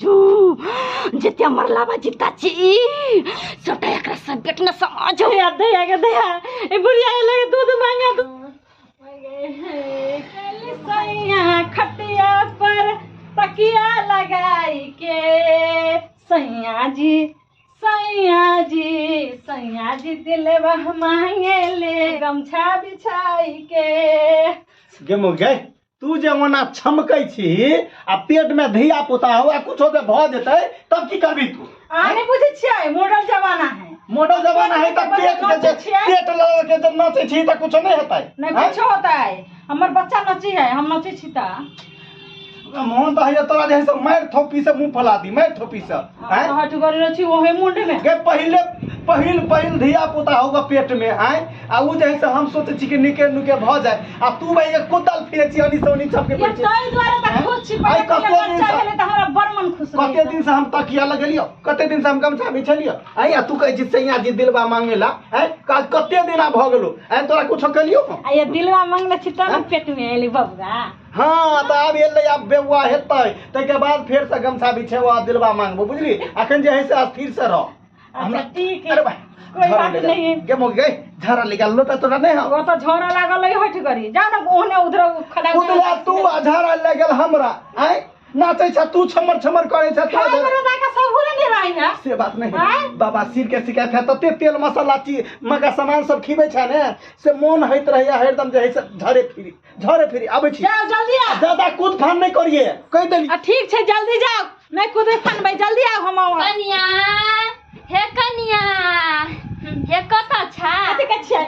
जित्या मरला बा जिता ची छोटा एकरा सब बेट न समझ हो याद दया के दया ए बुढ़िया लगे दूध मांगा तू कल सैया खटिया पर तकिया लगाई के सैया जी दिलवा मांगे ले गमछा बिछाई के गे मुगे तू जवना छमकै छी आ पेट में धिया पुता हुआ कुछो जे भ जेतै तब की करबी तू आने बुझे छियै मॉडल जमाना है तब पेट लगा के जब नाचे छी त कुछो नहीं होतै नहीं कुछो होता है हमर बच्चा नची है हम नची छी ता मोहन तो है तोरा जैसे मार थोपी से मुंह फला दी मार थोपी से हैं हट कर रही ओहे मुंडे में गे पहिल धिया पुता होगा पेट में हैं आ उ जैसे हम सोचे छी कि निके नुके भ जाए आ तू भाई एक कुदल फिरे छी अनी सोनी छप के ये तई द्वारा त खुश छी पहले बच्चा भेले त हमरा बड़ मन खुश रहे कते दिन से हम तकिया लगलियो कते दिन से हम गमछा बिछलियो आई आ तू कह छी सैया जी दिलवा मांगेला हैं काज कते दिन आ भ गेलो हैं तोरा कुछ कलियो आ ये दिलवा मांगले छी त पेट में एली बबुआ हाँ तो अब एले अब बेवा हेतै तके बाद फिर से गमछा बिछेवा दिलवा मांगबो बुझली अखन जे है से स्थिर से रह अच्छा ठीक है अरे भाई कोई बात नहीं है गे मोगे झारा निकाल लो तोरा नहीं हो वो तो झोरा लागल है हट करी जा ना ओने उधर खड़ा उदला तू झारा लगल हमरा हैं नाचे छ तू छमर करे छ तो हमरा का सब भूल नहीं रही ना से बात नहीं बाबा सिर के शिकायत है तते तेल मसाला ची मगा सामान सब खिबै छ ने से मन होइत रहैया हरदम जे है से झरे फिरी आबै छी जाओ जल्दी आ ज्यादा कूद फान नहीं करिए कह देली ठीक छै जल्दी जाओ नहीं कूदे फानबै जल्दी आओ हम कनिया हे कनिया हे कता छा कथि के छियै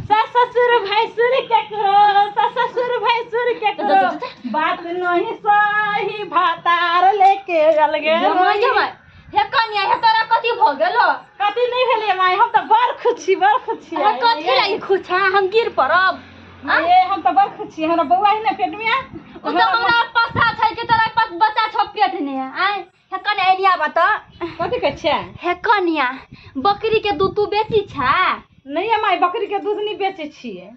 ससुर भैसुर के करो बात नहीं सही भातार लेके चल गेल हे कनिया हे तोरा कथि भ गेलो कथि नहीं भेले माय हम तो बड़ खुश छी हे कथि लागि खुश हम गिर पड़ब ये हम तो बड़ खुश छी हमरा बौआ है ना पेट में उ तो हमरा पसा छै कि तोरा पास बच्चा छ पेट में आय हे कनिया एलिया बता कथि के छियै हे कनिया बकरी के दूध तू बेची छा नहीं माय बकरी के दूध नहीं बेचे छियै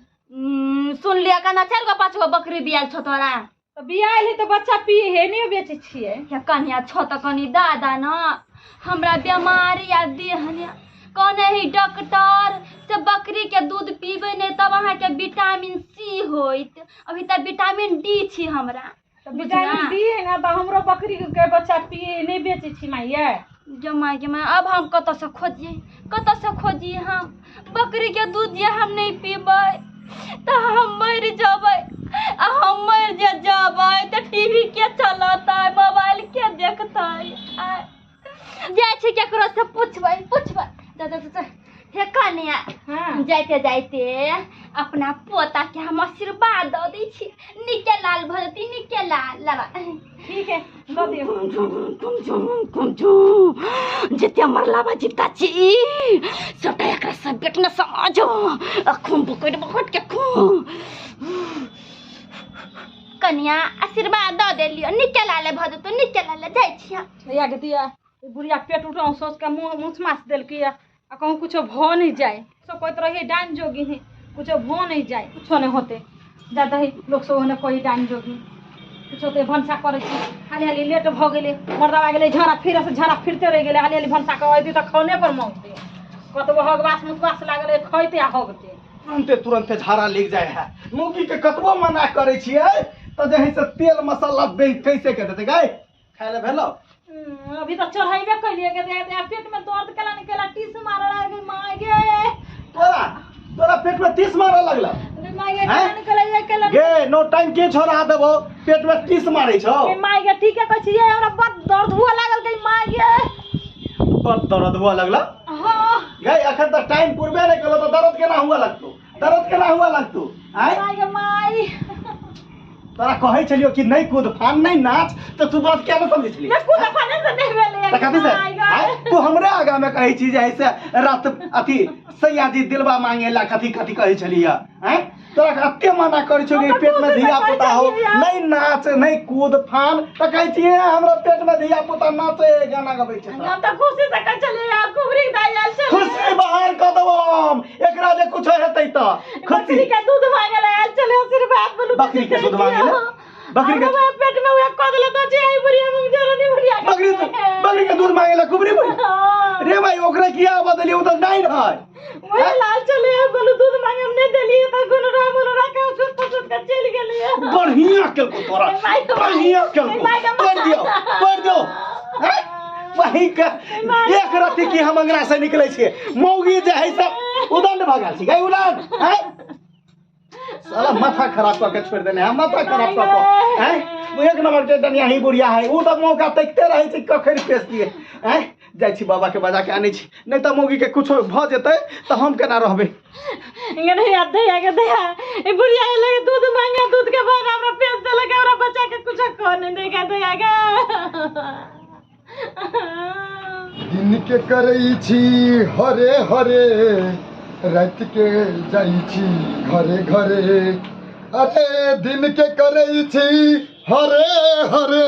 सुन लिया कना 4 गो 5 गो बकरी बियाल छ तोरा तो बियाल है तो बच्चा पिए है नहीं बेचे छियै हे कनिया छ त कनी दादा न हमरा बीमारी आ देहनिया कने ही डॉक्टर से बकरी के दूध पीबे ने तब अहाँ के विटामिन सी होइत अभी त विटामिन डी छी हमरा तो विटामिन डी है ना तो हमरो बकरी के बच्चा पिए नहीं बेचे छी माय जमाई के मैं अब हम कत से खोजिए हम बकरी के दूध जे हम नहीं पीबै तो हम मर जबै आ हम मर जबै तो टीवी के चलता मोबाइल के देखता जाय छी केकरो से पूछबै जा हे कनिया हां जाते अपना पोता के हम आशीर्वाद द दै छी निके लाल भजती निके लाल लबा ठीक है दो दियो जित्या मरला बा जिता ची छोटा एकरा सब बेट न समझ हो खून बकट के खून कनिया आशीर्वाद द देलियो निके लाल भजतो निके लाल जाय छी या के दिया बुढ़िया पेट उठाऊ सोच के मुंह मास देल किया आ कहूँ कुछ भ नहीं जाए सब कहते रही डान जोगी है कुछ भ नहीं जाए कुछ नहीं होते ज्यादा ही लोग सब होने कोई डान जोगी कुछ होते भनसा करे हाली लेट भ गेले मर्दा आ गेले झरा फिरते रह गेले हाली भनसा कहते तो खौने पर मौते कतबो हगवास मुखवास लागले खइते आ हगते तुरंते झाड़ा लग जाए है मुकी के कतबो मना करे छियै तो जही से तेल मसाला बैंक कैसे के देते गाय खाए ले भेलो अभी तो चढ़ाइबे कइलिए के दे पेट में दर्द केला निकला टीस मारे लागे माय गे तोरा पेट में टीस मारे लगला माय गे केला निकला ये केला गे नो टाइम के छोड़ा देबो पेट में टीस मारे छौ माय गे ठीक है कहै छियै हमरा बड़ दर्द हुआ लागल के माय गे बड़ दर्द हुआ लगला हां गे अखन तक टाइम पूर्वे नहीं केलो तो दर्द केना हुआ लगतो आय माय गे माय तोरा कहै छलियो कि नहीं कूद फान नहीं नाच तो तू बात क्या न समझै छली मैं कूद फाने से नहीं भेले कथि से तू हमरे आगा में कहै छी जे ऐसे रात अथी सैया जी दिलवा मांगेला कथि कहै छलिया हैं तोरा कते मना करै छौ कि पेट में धिया पुता हो नहीं नाच नहीं कूद फान त कहै छी हमरा पेट में धिया पुता नाचे गाना गबै छै हम त खुशी से कह चले आ कुबरी दाई आल छे खुशी बाहर क देबो एकरा जे कुछ हेतै त बकरी के दूध मांगे ले आल चले आशीर्वाद बोलू बकरी के दूध मांगे ले बकरी के पेट में हुआ कदले तो जे आई बुढ़िया मुंह जरो नहीं बकरी के दूध मांगेला कुबरी बुढ़िया रे भाई ओकरा किया बदली उ त नहीं है वही लाल चले बोलो दूध मांगे हमने देलिए तो बोलो का सुत का चल गेलिए बढ़िया के तोरा बढ़िया के पढ़ दो वही का एक राती की हम अंगना से निकले छे मौगी जे है सब उदंड भागल छी गई उड़ान हैं साला माथा खराब करके छोड़ देने हम माथा खराब करके हैं एक नंबर के दनिया ही बुढ़िया है उ त मौका तकते रहे छी कखन पेश दिए हैं जाय छी बाबा के बजा के आने छी नहीं त मौगी के कुछ भ जेतै त हम केना रहबे इंगे नहीं याद है आगे दया ए बुढ़िया लगे दूध मांगे दूध के बाद हमरा पेश दे लगे हमरा बच्चा के कुछ को नहीं देगा दया गा दिन के करई छी हरे हरे रात के जाई छी घरे घरे अरे दिन के करई छी हरे हरे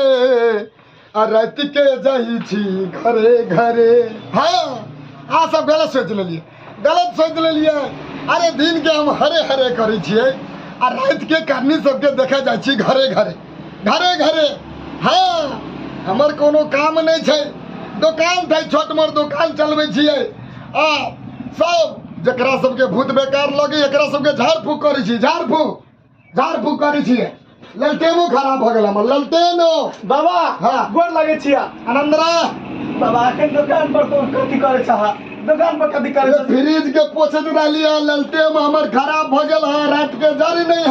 आ रात के जाई छी घरे घरे हाँ आ सब गलत सोच लेलिए अरे दिन के हम हरे हरे करै छियै आ रात के करनी सबके देखे जाई छी घरे घरे हाँ हमर कोनो काम नहीं छै दुकान छै छोट मोट दुकान चलबै छियै आ सब जकरा सबके भूत बेकार लगे एकरा सबके झाड़ फूक करै छियै ललटेनो खराब भ गेल हमर ललटेनो बाबा हाँ गोर लगे छिया आनंदरा बाबा के दुकान पर तो कथी करे छहा दुकान पर कथी करे छ फ्रिज के पोछत रहलिए ललटेन हमर खराब भ गेल है रात के जरी नहीं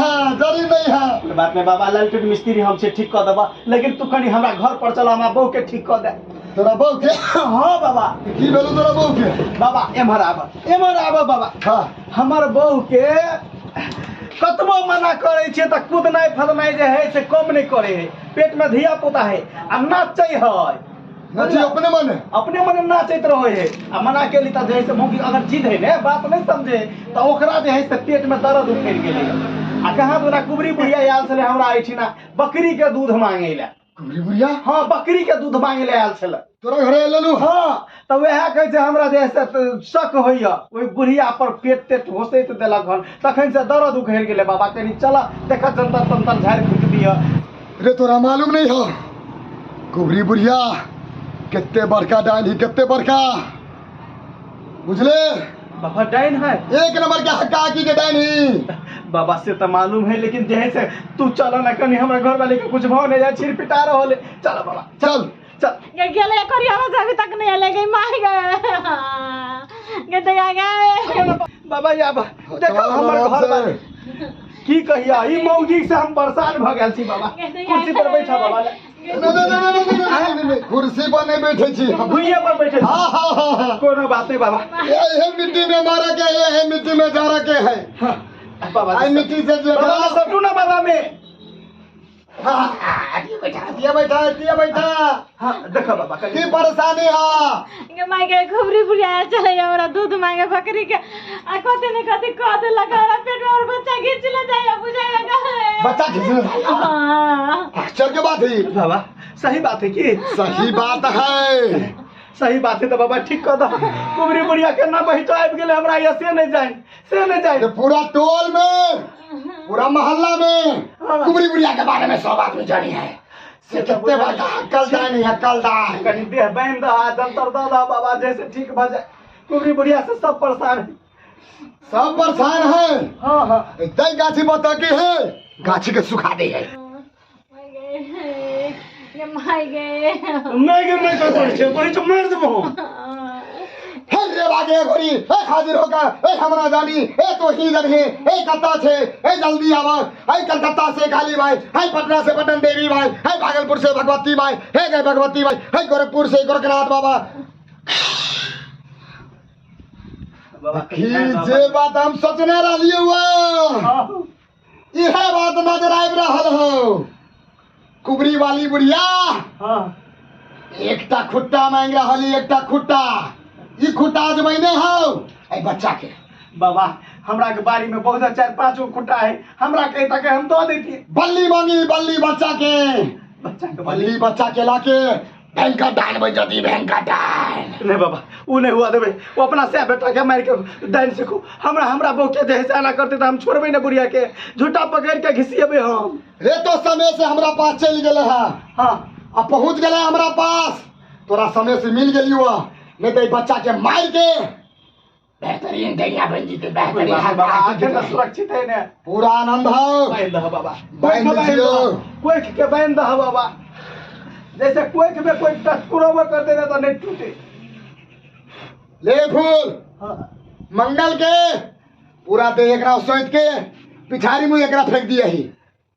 है बात में बाबा ललटेन मिस्त्री हमसे ठीक कर देबा लेकिन तू कनी हमरा घर पर चला हमरा बहू के ठीक कर दे तोरा बहू के हां बाबा की भेलो तोरा बहू के बाबा एमहर आबा बाबा हाँ हमर बहू के कतबो मना करे छे त कूदनाई फदनाई जे है से कम नहीं करे है पेट में धिया पुता है आ नाचै है नची अपने मने नाचैत रहे है आ मना के ली त जे है से मौगी अगर जिद है ने बात नहीं समझे त ओकरा जे है से पेट में दर्द उठेल गेले आ कहां तोरा कुबरी बुढ़िया आयल छले हमरा आइठिना बकरी के दूध मांगे ले कुबरी बुढ़िया हां बकरी के दूध मांगे ले आयल छले तोरा घरे लेलू हां त वह कहे छै हमरा जे से शक होइया ओइ बुढ़िया पर पेट तेट घोसैत देलक हन तखन से दर्द उखैल गेले बाबा कनी चला देख जंतर तंतर झाड़ फूक दिया रे तोरा मालूम नहीं हो कुबरी बुढ़िया कितने बड़का डाइन ही कितने बड़का बुझले बाबा डाइन है एक नंबर के हक्काकी के डाइन ही बाबा से तो मालूम है लेकिन जे है से तू चलो ना कनी हमरा घर वाले के कुछ भाव नहीं जाए छिर पिटा रहले चल बाबा चल ये गेले करिया अभी तक नहीं आले गई मार गए के दया गए बाबा या देखो हमर घर वाले की कहिया ई मौगी से हम परेशान भ गेल छी बाबा कुर्सी पर बैठा बाबा नहीं कुर्सी पर नहीं बैठे छी भुइया पर बैठे छी हाँ कोनो बात नहीं बाबा ये मिट्टी में मारा के ये मिट्टी में जारा के है बाबा आई मिट्टी से जो बाबा सब ना बाबा में दिया बैठा हां देखो बाबा की परेशानी है के मांगे खुबरी बुढ़िया चले हमरा दूध मांगे बकरी के आ कते ने कते क दे लगा पेट में और बच्चा खींच ले जाए बुझाएगा बच्चा खींचने हां आश्चर्य की बात है बाबा सही बात है कि सही बात है सही बात है तो बाबा ठीक कर दो कुबरी बुढ़िया के ना पहचान आबि गेले हमरा ये से नहीं जाए पूरा टोल में पूरा मोहल्ला में कुबरी बुढ़िया के बारे में सब आदमी जानी है से कितने बड़का हक्कलदान है हक्कलदान कनी देह बांध दहा जंतर दहा बाबा जैसे ठीक भ जाए कुबरी बुढ़िया से सब परेशान है सब परेशान है हां दई गाछी बता की है गाछी के सुखा दे है ये मार गए नहीं कर मार देबो हे रे बागे घोड़ी हे हाजिर होगा हे हमरा जानी हे तो ही जगह हे कत्ता छे हे जल्दी आवा हे कलकत्ता से काली भाई हे पटना से पटन देवी भाई हे भागलपुर से भगवती भाई हे गए भगवती भाई हे गोरखपुर से गोरखनाथ बाबा की जे बात हम सोचने रहलिए हुआ यह बात नजर आबि रहल हो कुबरी वाली बुढ़िया हां एकटा खुट्टा मांग रहली एकटा खुट्टा ई खुट्टा जमैने हो ए बच्चा के बाबा हमरा के बाड़ी में बहुत 4-5 खुट्टा है हमरा के तक हम दो देती बल्ली मांगी बल्ली बच्चा के बल्ली बच्चा के लाके भयंकर डाइन बन जाती भयंकर डाइन नहीं बाबा वो नहीं हुआ देबे वो अपना से बेटा के मार के डाइन सीखो हमरा बहू के जैसे आना करते तो हम छोड़बे ना बुढ़िया के झूठा पकड़ के घिसिएबे हम रे तो समय से हमरा पास चल गेले है हां अब पहुंच गेले हमरा पास तोरा समय से मिल गई हुआ, नहीं तो ई बच्चा के मार के बेहतरीन दैया बन जीते, बेहतरीन बाबा आगे न सुरक्षित है ने। पूरा आनंद हो। बांध दह बाबा, बांध दीजिए। कोई के बांध दह बाबा, जैसे कोई में कोई टकुरवा कर देना तो नहीं टूटे। ले फूल हाँ। मंगल के पूरा दे एकरा सोच के पिछारी मुँह एकरा फेंक दिए ही,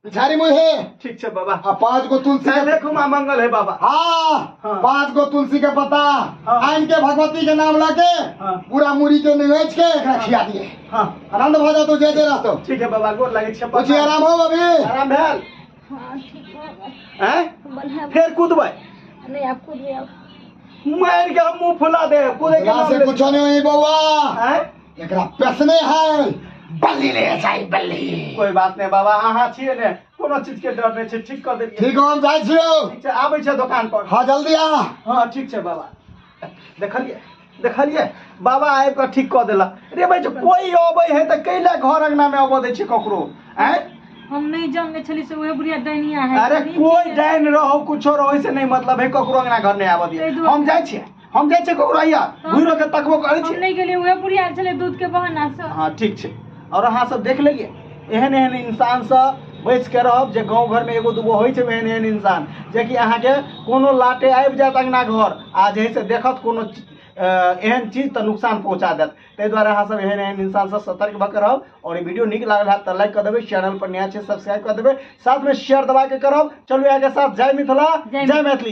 पिछारी मुँह है। ठीक है बाबा। 5 गो तुलसी के देखो माँ मंगल है बाबा। हाँ, हाँ। 5 गो तुलसी के पत्ता हाँ। आन के भगवती के नाम लाके हाँ। पूरा मुड़ी के निवेच के एकरा खिया दिए। हाँ आनंद भो जा तू जे रहतो। ठीक है बाबा, गोर लगे छप्पा। कुछ आराम हो अभी। आराम भेल हाँ ठीक है हैं? बढ़िया। फिर कूदबै नहीं आप खुद भी आओ। मार के हम मुंह फुला दे कूदे के एकरा नाम से ले। कुछ नहीं हुई बउआ, हैं? एकरा पेसने है बल्ली ले जाई बल्ली। कोई बात नहीं बाबा, अहाँ छिए ने, कोनो चीज के डर नहीं छै, ठीक कर देलिए। ठीक हो हम जाइ छियो। ठीक छै, आबै छै दुकान पर। हाँ जल्दी आ। हाँ ठीक छै बाबा। देखलिए बाबा आबि कऽ ठीक कऽ देला। रे भाई जो कोई अबै है त कैला घर अंगना में अबऽ दै छै ककरो? हैं? हम नहीं जानने छली से वह बुढ़िया डैनिया है। अरे कोई डाइन रहो कुछो रहो से नहीं मतलब है, ककरो अंगना घर नहीं आबऽ दिए। हम जाइ छियै ककरो आइया घुरो के तकबो करै हम छियै। नहीं गेलिए, वह बुढ़िया छले दूध के बहाना से। हाँ ठीक छै। और अहाँ सब देख लेलिए एहन एहन इंसान सब बच के रहब जे गाँव घर में एगो दूगो होइ छै एहन एहन इंसान जे कि अहाँके कोनो लाटे आबि जायत अंगना घर आ जे है से देखत कोनो एहन चीज तो नुकसान पहुंचा देत। ताहि दुआरे अहाँ सब एहन एहन इंसान से सतर्क भऽ के रहब। और वीडियो नीक लागल है तो लाइक कर देबै, चैनल पर नया छै सब्सक्राइब कर देबै, साथ में शेयर दबा के करब। चलू आगे साथ जय मिथिला, जय मैथिली।